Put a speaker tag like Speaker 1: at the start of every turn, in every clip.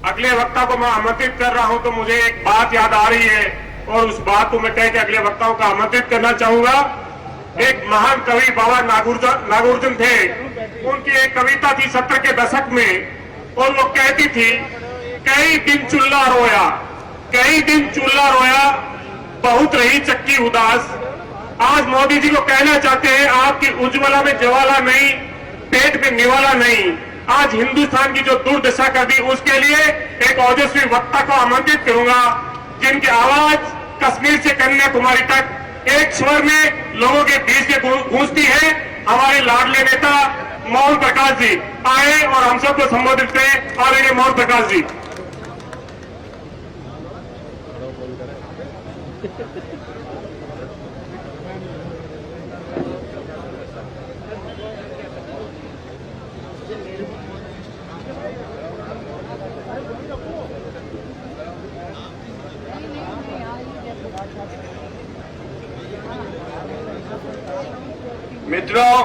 Speaker 1: अगले वक्ता को मैं आमंत्रित कर रहा हूं तो मुझे एक बात याद आ रही है और उस बात को मैं कह के अगले वक्ताओं को आमंत्रित करना चाहूंगा। एक महान कवि बाबा नागुर्जन थे, उनकी एक कविता थी 70 के दशक में और वो कहती थी, कई दिन चूल्हा रोया, कई दिन चूल्हा रोया, बहुत रही चक्की उदास। आज मोदी जी को कहना चाहते हैं, आपकी उज्ज्वला में ज्वाला नहीं, पेट में निवाला नहीं। आज हिंदुस्तान की जो दुर्दशा कर दी, उसके लिए एक ओजस्वी वक्ता को आमंत्रित करूंगा, जिनकी आवाज कश्मीर से कन्याकुमारी तक एक स्वर में लोगों के बीच में गूंजती है। हमारे लाडले नेता मोहन प्रकाश जी आए और हम सबको संबोधित करें। आदरणीय मोहन प्रकाश जी।
Speaker 2: मित्रों,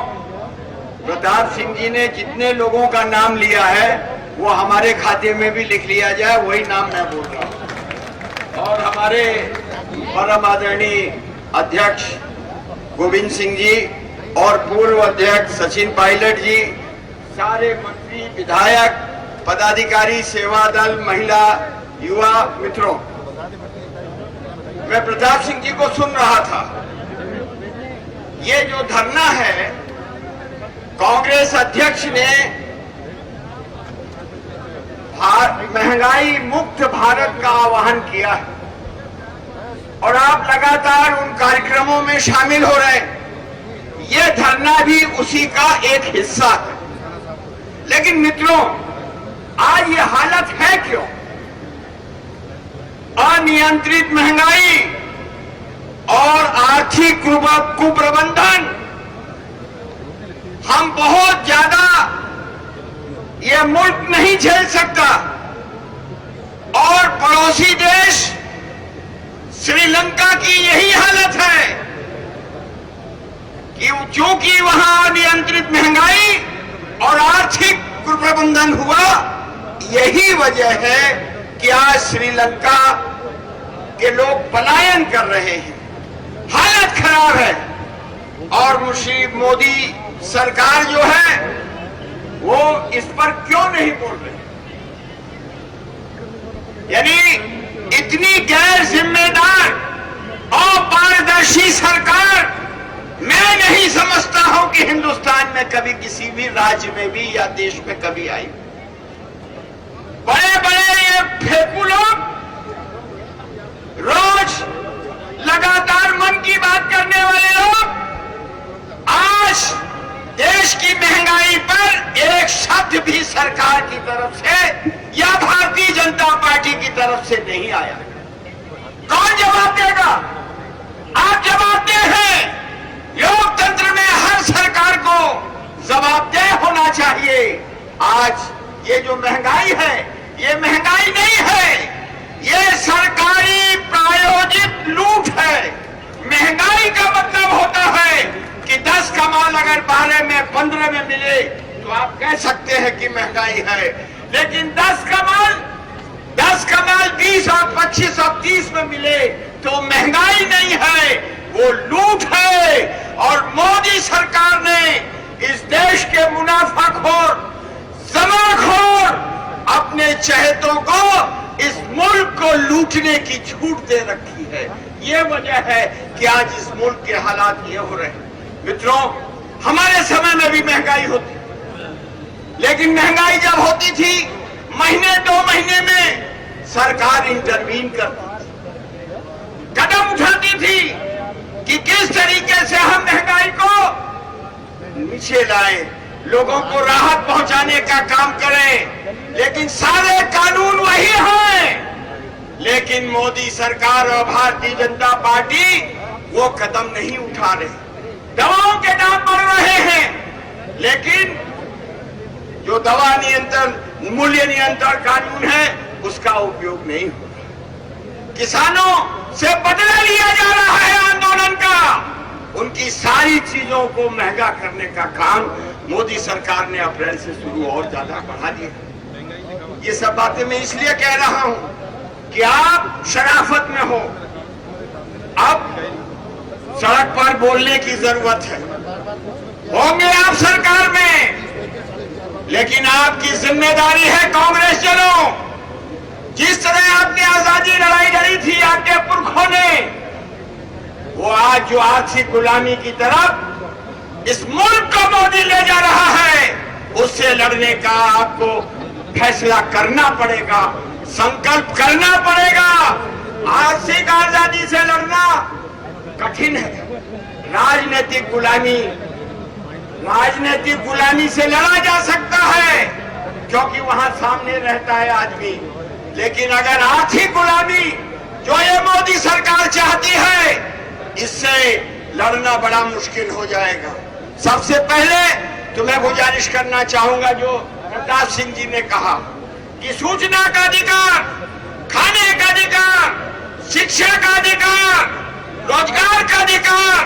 Speaker 2: प्रताप सिंह जी ने जितने लोगों का नाम लिया है वो हमारे खाते में भी लिख लिया जाए, वही नाम मैं बोल रहा हूं। और हमारे परम आदरणीय अध्यक्ष गोविंद सिंह जी और पूर्व अध्यक्ष सचिन पायलट जी, सारे मंत्री, विधायक, पदाधिकारी, सेवा दल, महिला, युवा मित्रों, मैं प्रताप सिंह जी को सुन रहा था। ये जो धरना है, कांग्रेस अध्यक्ष ने महंगाई मुक्त भारत का आह्वान किया है और आप लगातार उन कार्यक्रमों में शामिल हो रहे हैं। ये धरना भी उसी का एक हिस्सा है। लेकिन मित्रों, आज ये हालत है क्यों? अनियंत्रित महंगाई और आर्थिक कुप्रबंधन। हम बहुत ज्यादा ये मुल्क नहीं झेल सकता और पड़ोसी देश श्रीलंका की यही हालत है कि चूंकि वहां अनियंत्रित महंगाई और आर्थिक कुप्रबंधन हुआ, यही वजह है कि आज श्रीलंका के लोग पलायन कर रहे हैं। हालत खराब है और श्री मोदी सरकार जो है वो इस पर क्यों नहीं बोल रही? यानी इतनी गैर जिम्मेदार और पारदर्शी सरकार मैं नहीं समझता हूं कि हिंदुस्तान में कभी किसी भी राज्य में भी या देश में कभी आई। बड़े बड़े ये फेंकू लोग रोज लगातार मन की बात करने वाले लोग आज देश की महंगाई पर एक शब्द भी सरकार की तरफ से या भारतीय जनता पार्टी की तरफ से नहीं आया। कौन जवाब देगा? आप जवाबदेह हैं। लोकतंत्र में हर सरकार को जवाबदेह होना चाहिए। आज ये जो महंगाई है, ये महंगाई नहीं है, ये सरकारी प्रायोजित लूट है। महंगाई का मतलब होता है कि 10 का माल अगर 12 में 15 में मिले तो आप कह सकते हैं कि महंगाई है। लेकिन 10 का माल 20 और 25 और 30 में मिले तो महंगाई नहीं है, वो लूट है। और मोदी सरकार ने इस देश के मुनाफाखोर, जमाखोर अपने चहेतों को इस मुल्क को लूटने की छूट दे रखी है। ये वजह है कि आज इस मुल्क के हालात ये हो रहे हैं। मित्रों, हमारे समय में भी महंगाई होती, लेकिन महंगाई जब होती थी महीने 2 महीने में सरकार इंटरवीन करती थी, कदम उठाती थी कि किस तरीके से हम महंगाई को नीचे लाएं, लोगों को राहत पहुंचाने का काम करें। लेकिन सारे कानून वही हैं, लेकिन मोदी सरकार और भारतीय जनता पार्टी वो कदम नहीं उठा रहे। दवाओं के दाम बढ़ रहे हैं, लेकिन जो दवा नियंत्रण, मूल्य नियंत्रण कानून है उसका उपयोग नहीं हो रहा। किसानों से बदला लिया जा रहा है आंदोलन का। उनकी सारी चीजों को महंगा करने का काम मोदी सरकार ने अप्रैल से शुरू और ज्यादा बढ़ा दिया। ये सब बातें मैं इसलिए कह रहा हूं कि आप शराफत में हो। अब सड़क पर बोलने की जरूरत है। होंगे आप सरकार में, लेकिन आपकी जिम्मेदारी है कांग्रेस जनों, जिस तरह आपने आजादी लड़ाई लड़ी थी आपके पुरखों ने, वो आज जो आर्थिक गुलामी की तरफ इस मुल्क को मोदी ले जा रहा है, उससे लड़ने का आपको फैसला करना पड़ेगा, संकल्प करना पड़ेगा। आर्थिक आजादी से लड़ना कठिन है। राजनीतिक गुलामी से लड़ा जा सकता है, क्योंकि वहां सामने रहता है आदमी। लेकिन अगर आर्थिक गुलामी जो ये मोदी सरकार चाहती है, इससे लड़ना बड़ा मुश्किल हो जाएगा। सबसे पहले तो मैं गुजारिश करना चाहूंगा, जो प्रताप सिंह जी ने कहा कि सूचना का अधिकार, खाने का अधिकार, शिक्षा का अधिकार, रोजगार का अधिकार,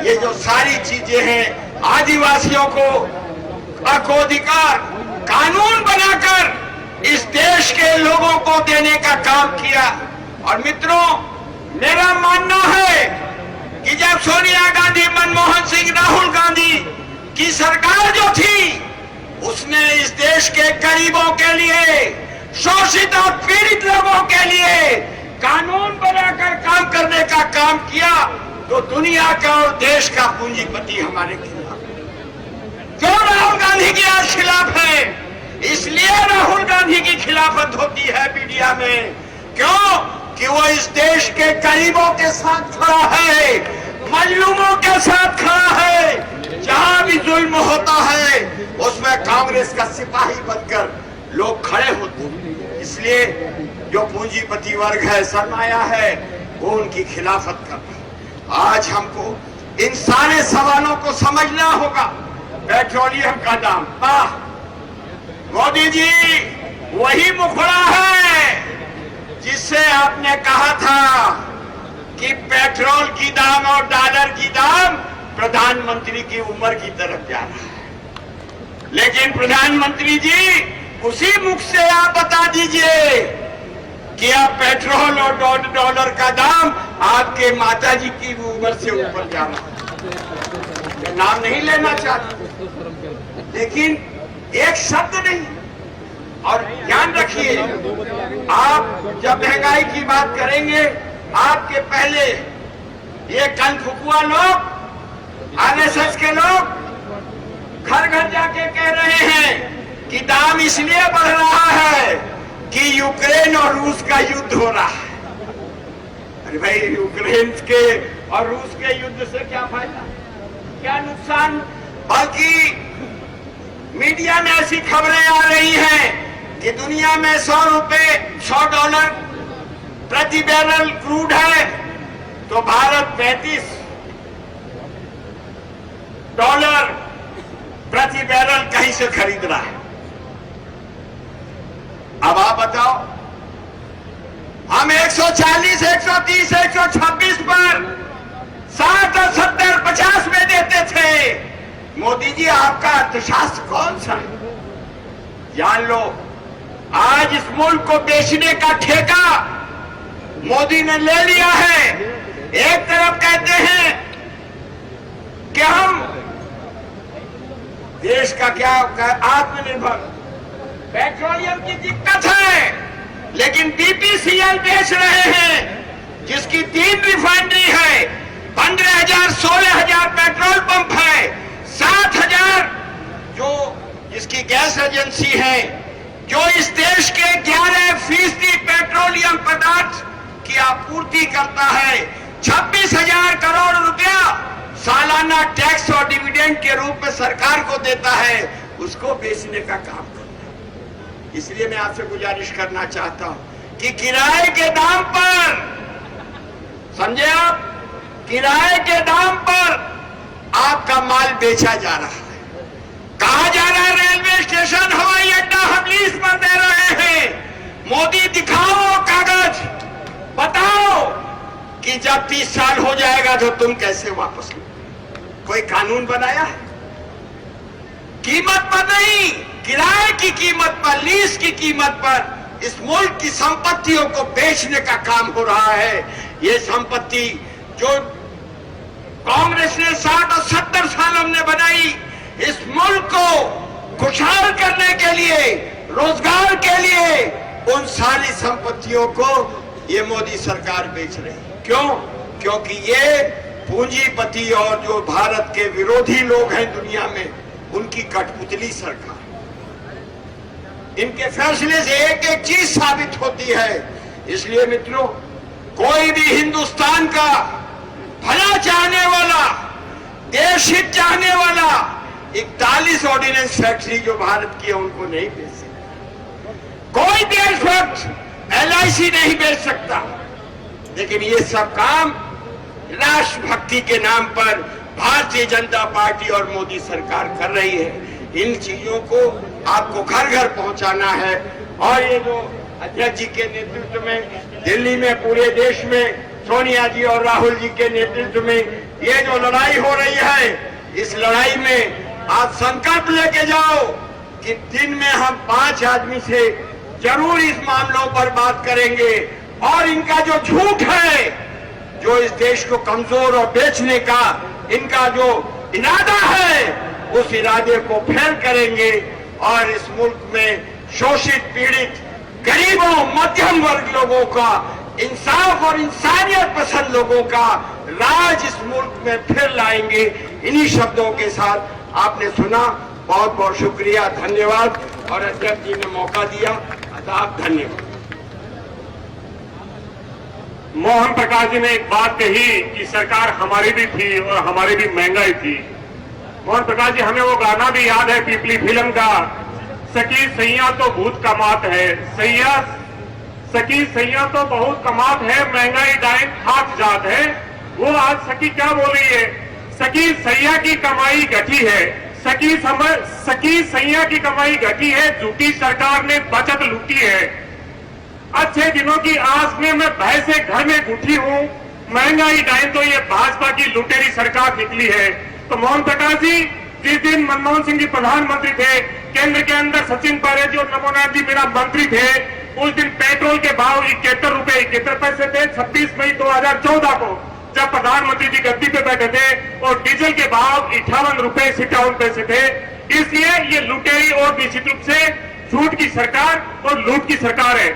Speaker 2: ये जो सारी चीजें हैं आदिवासियों को अधिकार कानून बनाकर इस देश के लोगों को देने का काम किया। और मित्रों, मेरा मानना है कि जब सोनिया गांधी, मनमोहन सिंह, राहुल गांधी की सरकार जो थी, उसने इस देश के गरीबों के लिए, शोषित और पीड़ित लोगों के लिए कानून बनाकर काम करने का काम किया, तो दुनिया का और देश का पूंजीपति हमारे खिलाफ, जो राहुल गांधी के आज खिलाफ है, इसलिए राहुल गांधी की खिलाफत होती है मीडिया में। क्यों? कि वो इस देश के गरीबों के साथ खड़ा है, मजलूमों के साथ खड़ा है। जहां भी जुल्म होता है, उसमें कांग्रेस का सिपाही बनकर लोग खड़े होते हैं। इसलिए जो पूंजीपति वर्ग है, सरमाया है, वो उनकी खिलाफत कर रहा है। आज हमको इन सारे सवालों को समझना होगा। पेट्रोलियम का दाम, मोदी जी वही मुखड़ा है जिससे आपने कहा था कि पेट्रोल की दाम और डॉलर की दाम प्रधानमंत्री की उम्र की तरफ जा रहा है। लेकिन प्रधानमंत्री जी, उसी मुख से आप बता दीजिए कि आप पेट्रोल और डॉलर का दाम आपके माताजी की उम्र से ऊपर जा रहा है। मैं नाम नहीं लेना चाहता, लेकिन एक शब्द नहीं। और ध्यान रखिए, आप जब महंगाई की बात करेंगे, आपके पहले ये कनफुकुआ लोग, आरएसएस के लोग घर घर जाके कह रहे हैं कि दाम इसलिए बढ़ रहा है कि यूक्रेन और रूस का युद्ध हो रहा है। अरे भाई, यूक्रेन के और रूस के युद्ध से क्या फायदा, क्या नुकसान? बल्कि मीडिया में ऐसी खबरें आ रही हैं कि दुनिया में $100 प्रति बैरल क्रूड है, तो भारत $35 प्रति बैरल कहीं से खरीद रहा है। अब आप बताओ, हम 140, 130, 126 पर 60 और 70, 50 में देते थे। मोदी जी, आपका अर्थशास्त्र कौन सा है? जान लो, आज इस मुल्क को बेचने का ठेका मोदी ने ले लिया है। एक तरफ कहते हैं कि हम देश का क्या आत्मनिर्भर, पेट्रोलियम की दिक्कत है, लेकिन बीपीसीएल बेच रहे हैं, जिसकी 3 रिफाइनरी है, 15,000, 16,000 पेट्रोल पंप है, 7,000 जो इसकी गैस एजेंसी है, जो इस देश के 11% पेट्रोलियम पदार्थ की आपूर्ति करता है। 26,000 करोड़ रुपया सालाना टैक्स और डिविडेंड के रूप में सरकार को देता है, उसको बेचने का काम करता है। इसलिए मैं आपसे गुजारिश करना चाहता हूं कि किराए के दाम पर, समझे आप, किराए के दाम पर आपका माल बेचा जा रहा है। कहा जा रहा है रेलवे स्टेशन, हवाई अड्डा हम लीज पर दे रहे हैं। मोदी, दिखाओ कागज, बताओ कि जब 30 साल हो जाएगा तो तुम कैसे वापस लो। कोई कानून बनाया है? कीमत पर नहीं, किराए की कीमत पर, लीज की कीमत पर इस मुल्क की संपत्तियों को बेचने का काम हो रहा है। ये संपत्ति जो कांग्रेस ने 60 और 70 सालों में बनाई, इस मुल्क को खुशहाल करने के लिए, रोजगार के लिए, उन सारी संपत्तियों को ये मोदी सरकार बेच रही है। क्यों? क्योंकि ये पूंजीपति और जो भारत के विरोधी लोग हैं दुनिया में, उनकी कठपुतली सरकार। इनके फैसले से एक एक चीज साबित होती है। इसलिए मित्रों, कोई भी हिंदुस्तान का भला चाहने वाला, देश हित चाहने वाला 41 ऑर्डिनेंस फैक्ट्री जो भारत की है उनको नहीं बेच सकता। कोई देशभक्त LIC नहीं बेच सकता। लेकिन ये सब काम राष्ट्रभक्ति के नाम पर भारतीय जनता पार्टी और मोदी सरकार कर रही है। इन चीजों को आपको घर घर पहुंचाना है। और ये जो अध्यक्ष जी के नेतृत्व में दिल्ली में, पूरे देश में सोनिया जी और राहुल जी के नेतृत्व में ये जो लड़ाई हो रही है, इस लड़ाई में आप संकल्प लेके जाओ कि दिन में हम 5 आदमी से जरूर इस मामलों पर बात करेंगे। और इनका जो झूठ है, जो इस देश को कमजोर और बेचने का इनका जो इरादा है, उस इरादे को फेल करेंगे और इस मुल्क में शोषित, पीड़ित, गरीबों, मध्यम वर्ग लोगों का, इंसाफ और इंसानियत पसंद लोगों का राज इस मुल्क में फिर लाएंगे। इन्हीं शब्दों के साथ आपने सुना। बहुत बहुत शुक्रिया, धन्यवाद। और अध्यक्ष जी ने मौका दिया, अदाब धन्यवाद।
Speaker 1: मोहन प्रकाश जी ने एक बात कही कि सरकार हमारी भी थी और हमारी भी महंगाई थी। मोहन प्रकाश जी, हमें वो गाना भी याद है पीपली फिल्म का, सकी सैया तो बहुत कमात है, सकी सैया तो बहुत कमात है, महंगाई डाइन खाक जात है। वो आज सकी क्या बोल रही है? सकी सैया की कमाई घटी है, सकी सैया की कमाई घटी है, झूठी सरकार ने बचत लूटी है। अच्छे दिनों की आस में मैं भय से घर में घुटी हूं, महंगाई डाइन तो ये भाजपा की लुटेरी सरकार निकली है। तो मोहन प्रकाश जी, जिस दिन मनमोहन सिंह जी प्रधानमंत्री थे, केंद्र के अंदर सचिन पायलट जी और नमोनाथ जी मेरा मंत्री थे, उस दिन पेट्रोल के भाव 71 रुपए 71 पैसे थे 26 मई 2014 को, जब प्रधानमंत्री जी गद्दी पे बैठे थे, और डीजल के भाव 58 रुपए 57 पैसे थे। इसलिए ये लुटेरी और निश्चित रूप से झूठ की सरकार और लूट की सरकार है।